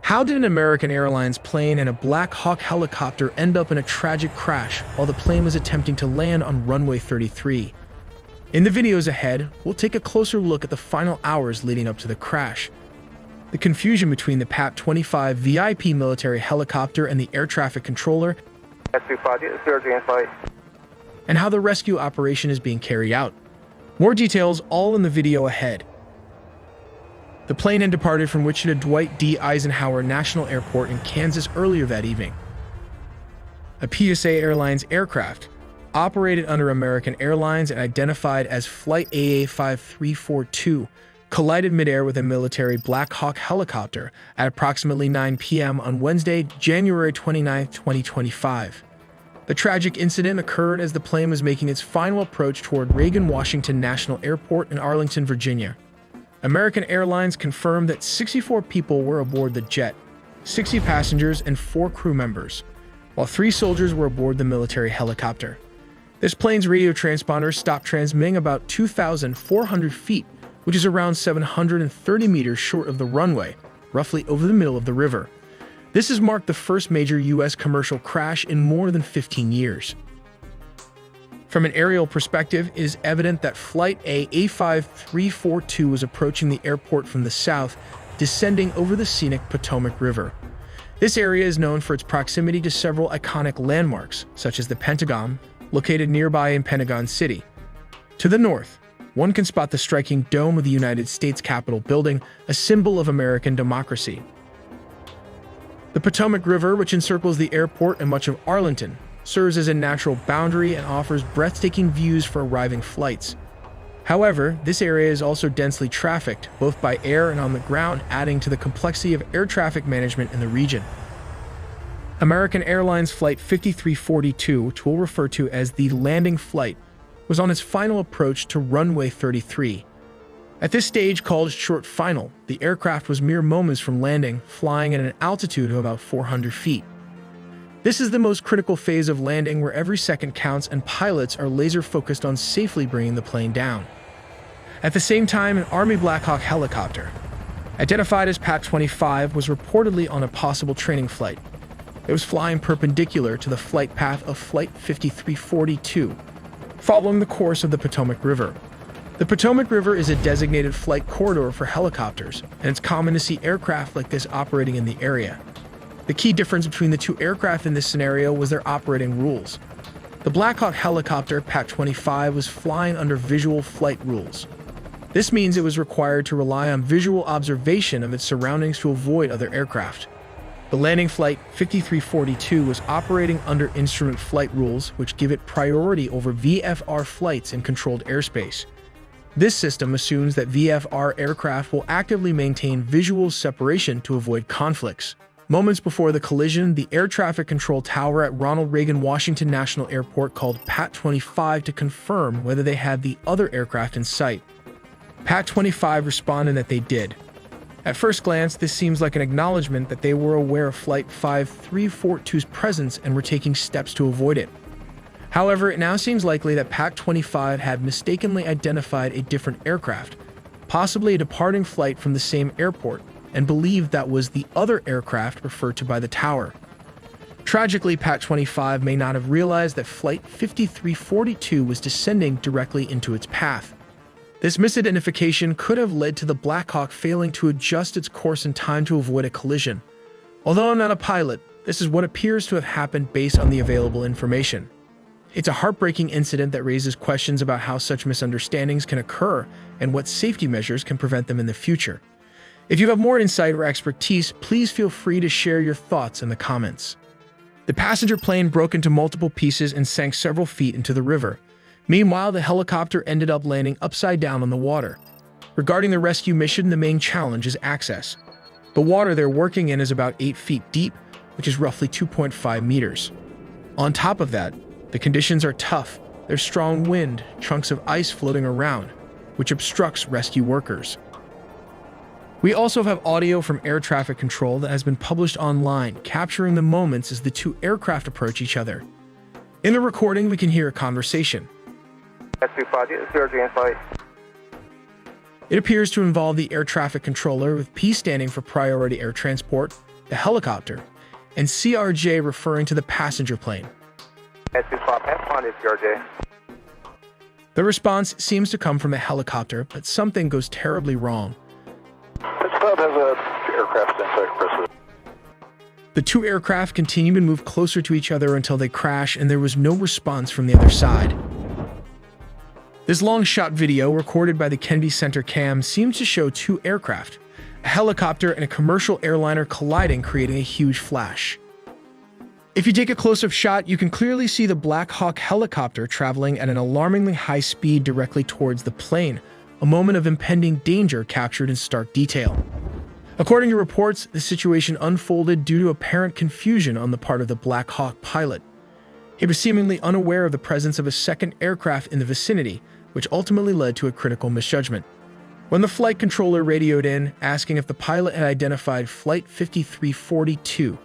How did an American Airlines plane and a Black Hawk helicopter end up in a tragic crash while the plane was attempting to land on runway 33? In the videos ahead, we'll take a closer look at the final hours leading up to the crash, the confusion between the PAT-25 VIP military helicopter and the air traffic controller, and how the rescue operation is being carried out. More details all in the video ahead. The plane had departed from Wichita Dwight D. Eisenhower National Airport in Kansas earlier that evening. A PSA Airlines aircraft, operated under American Airlines and identified as Flight AA5342, collided midair with a military Black Hawk helicopter at approximately 9 p.m. on Wednesday, January 29, 2025. The tragic incident occurred as the plane was making its final approach toward Reagan Washington National Airport in Arlington, Virginia. American Airlines confirmed that 64 people were aboard the jet, 60 passengers and 4 crew members, while 3 soldiers were aboard the military helicopter. This plane's radio transponder stopped transmitting about 2,400 feet, which is around 730 meters short of the runway, roughly over the middle of the river. This has marked the first major U.S. commercial crash in more than 15 years. From an aerial perspective, it is evident that Flight AA5342 was approaching the airport from the south, descending over the scenic Potomac River. This area is known for its proximity to several iconic landmarks, such as the Pentagon, located nearby in Pentagon City. To the north, one can spot the striking dome of the United States Capitol building, a symbol of American democracy. The Potomac River, which encircles the airport and much of Arlington, serves as a natural boundary and offers breathtaking views for arriving flights. However, this area is also densely trafficked, both by air and on the ground, adding to the complexity of air traffic management in the region. American Airlines Flight 5342, which we'll refer to as the landing flight, was on its final approach to runway 33. At this stage, called short final, the aircraft was mere moments from landing, flying at an altitude of about 400 feet. This is the most critical phase of landing, where every second counts and pilots are laser-focused on safely bringing the plane down. At the same time, an Army Black Hawk helicopter, identified as PAT-25, was reportedly on a possible training flight. It was flying perpendicular to the flight path of Flight 5342, following the course of the Potomac River. The Potomac River is a designated flight corridor for helicopters, and it's common to see aircraft like this operating in the area. The key difference between the two aircraft in this scenario was their operating rules. The Black Hawk helicopter, PAT-25, was flying under visual flight rules. This means it was required to rely on visual observation of its surroundings to avoid other aircraft. The landing Flight 5342 was operating under instrument flight rules, which give it priority over VFR flights in controlled airspace. This system assumes that VFR aircraft will actively maintain visual separation to avoid conflicts. Moments before the collision, the air traffic control tower at Ronald Reagan Washington National Airport called PAT-25 to confirm whether they had the other aircraft in sight. PAT-25 responded that they did. At first glance, this seems like an acknowledgement that they were aware of Flight 5342's presence and were taking steps to avoid it. However, it now seems likely that PAT-25 had mistakenly identified a different aircraft, possibly a departing flight from the same airport, and believed that was the other aircraft referred to by the tower. Tragically, PAT-25 may not have realized that Flight 5342 was descending directly into its path. This misidentification could have led to the Black Hawk failing to adjust its course in time to avoid a collision. Although I'm not a pilot, this is what appears to have happened based on the available information. It's a heartbreaking incident that raises questions about how such misunderstandings can occur and what safety measures can prevent them in the future. If you have more insight or expertise, please feel free to share your thoughts in the comments. The passenger plane broke into multiple pieces and sank several feet into the river. Meanwhile, the helicopter ended up landing upside down on the water. Regarding the rescue mission, the main challenge is access. The water they're working in is about 8 feet deep, which is roughly 2.5 meters. On top of that, the conditions are tough. There's strong wind, chunks of ice floating around, which obstructs rescue workers. We also have audio from air traffic control that has been published online, capturing the moments as the two aircraft approach each other. In the recording, we can hear a conversation. It appears to involve the air traffic controller, with P standing for priority air transport, the helicopter, and CRJ referring to the passenger plane. The response seems to come from a helicopter, but something goes terribly wrong. The two aircraft continue to move closer to each other until they crash, and there was no response from the other side. This long-shot video, recorded by the Kennedy Center cam, seems to show two aircraft, a helicopter and a commercial airliner, colliding, creating a huge flash. If you take a close-up shot, you can clearly see the Black Hawk helicopter traveling at an alarmingly high speed directly towards the plane, a moment of impending danger captured in stark detail. According to reports, the situation unfolded due to apparent confusion on the part of the Black Hawk pilot. He was seemingly unaware of the presence of a second aircraft in the vicinity, which ultimately led to a critical misjudgment. When the flight controller radioed in, asking if the pilot had identified Flight 5342,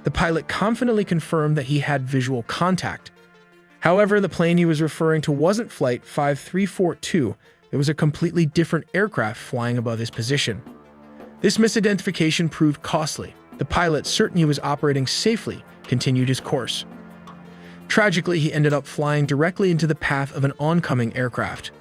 the pilot confidently confirmed that he had visual contact. However, the plane he was referring to wasn't Flight 5342, it was a completely different aircraft flying above his position. This misidentification proved costly. The pilot, certain he was operating safely, continued his course. Tragically, he ended up flying directly into the path of an oncoming aircraft.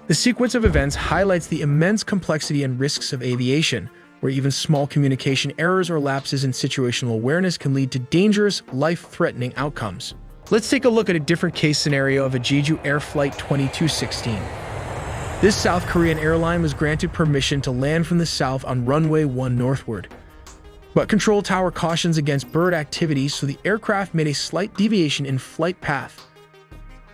The sequence of events highlights the immense complexity and risks of aviation, where even small communication errors or lapses in situational awareness can lead to dangerous, life-threatening outcomes. Let's take a look at a different case scenario of a Jeju Air Flight 2216. This South Korean airline was granted permission to land from the south on runway 1 northward. But control tower cautions against bird activity, so the aircraft made a slight deviation in flight path.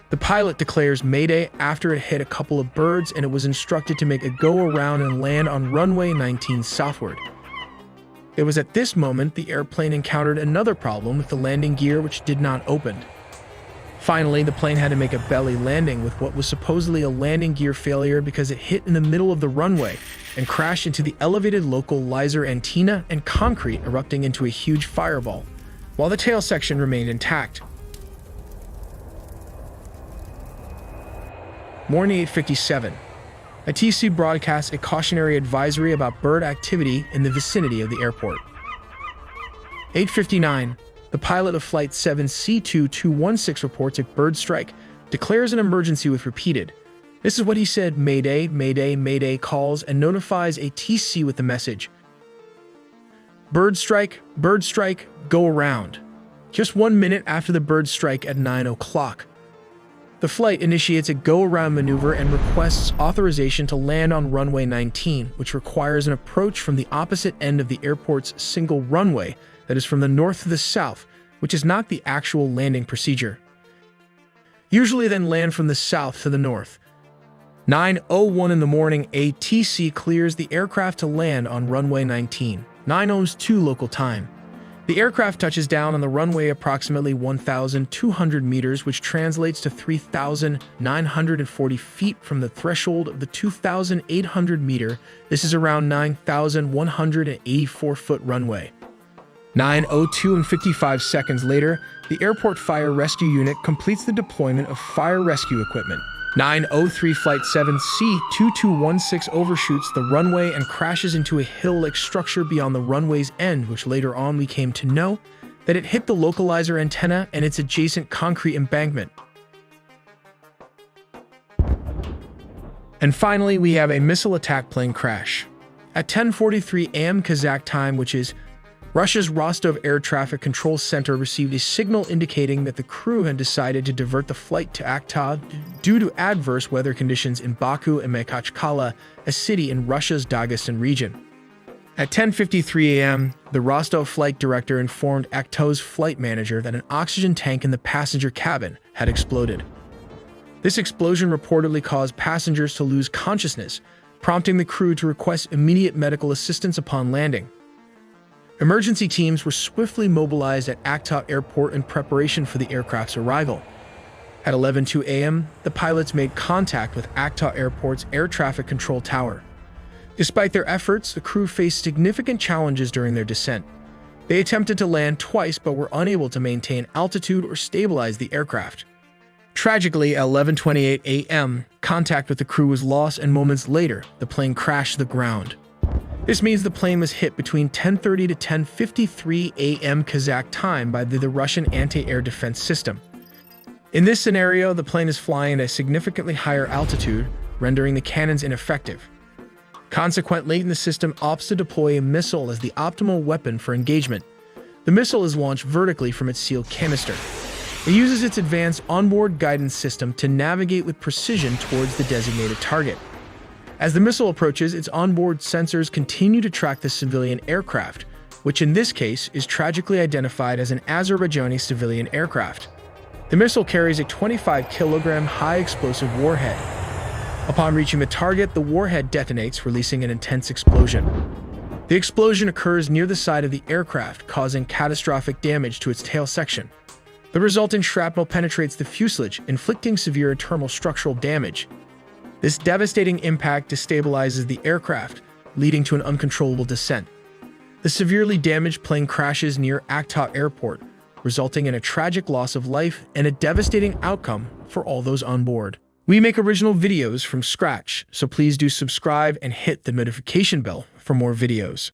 The pilot declares mayday after it hit a couple of birds, and it was instructed to make a go-around and land on runway 19 southward. It was at this moment the airplane encountered another problem with the landing gear, which did not open. Finally, the plane had to make a belly landing with what was supposedly a landing gear failure because it hit in the middle of the runway and crashed into the elevated localizer antenna and concrete, erupting into a huge fireball, while the tail section remained intact. Morning 8:57. A TC broadcasts a cautionary advisory about bird activity in the vicinity of the airport. 8:59. The pilot of Flight 7C2216 reports a bird strike, declares an emergency with repeated. This is what he said: Mayday, Mayday, Mayday calls, and notifies a TC with the message: bird strike, go around. Just 1 minute after the bird strike at 9 o'clock. The flight initiates a go-around maneuver and requests authorization to land on runway 19, which requires an approach from the opposite end of the airport's single runway, that is from the north to the south, which is not the actual landing procedure. Usually then land from the south to the north. 9:01 in the morning, a TC clears the aircraft to land on runway 19, 9:02 local time. The aircraft touches down on the runway approximately 1,200 meters, which translates to 3,940 feet from the threshold of the 2,800 meter. This is around 9,184-foot runway. 9:02 and 55 seconds later, the airport fire rescue unit completes the deployment of fire rescue equipment. 9:03 Flight 7C2216 overshoots the runway and crashes into a hill-like structure beyond the runway's end, which later on we came to know that it hit the localizer antenna and its adjacent concrete embankment. And finally, we have a missile attack plane crash. At 10:43 a.m. Kazakh time, which is Russia's Rostov Air Traffic Control Center, received a signal indicating that the crew had decided to divert the flight to Aktau due to adverse weather conditions in Baku and Makhachkala, a city in Russia's Dagestan region. At 10:53 a.m., the Rostov flight director informed Aktau's flight manager that an oxygen tank in the passenger cabin had exploded. This explosion reportedly caused passengers to lose consciousness, prompting the crew to request immediate medical assistance upon landing. Emergency teams were swiftly mobilized at Aktau Airport in preparation for the aircraft's arrival. At 11:02 a.m., the pilots made contact with Aktau Airport's air traffic control tower. Despite their efforts, the crew faced significant challenges during their descent. They attempted to land twice but were unable to maintain altitude or stabilize the aircraft. Tragically, at 11:28 a.m., contact with the crew was lost, and moments later, the plane crashed to the ground. This means the plane was hit between 10:30 to 10:53 a.m. Kazakh time by the Russian anti-air defense system. In this scenario, the plane is flying at a significantly higher altitude, rendering the cannons ineffective. Consequently, the system opts to deploy a missile as the optimal weapon for engagement. The missile is launched vertically from its sealed canister. It uses its advanced onboard guidance system to navigate with precision towards the designated target. As the missile approaches, its onboard sensors continue to track the civilian aircraft, which in this case is tragically identified as an Azerbaijani civilian aircraft. The missile carries a 25-kilogram high-explosive warhead. Upon reaching the target, the warhead detonates, releasing an intense explosion. The explosion occurs near the side of the aircraft, causing catastrophic damage to its tail section. The resultant shrapnel penetrates the fuselage, inflicting severe internal structural damage. This devastating impact destabilizes the aircraft, leading to an uncontrollable descent. The severely damaged plane crashes near Wichita Airport, resulting in a tragic loss of life and a devastating outcome for all those on board. We make original videos from scratch, so please do subscribe and hit the notification bell for more videos.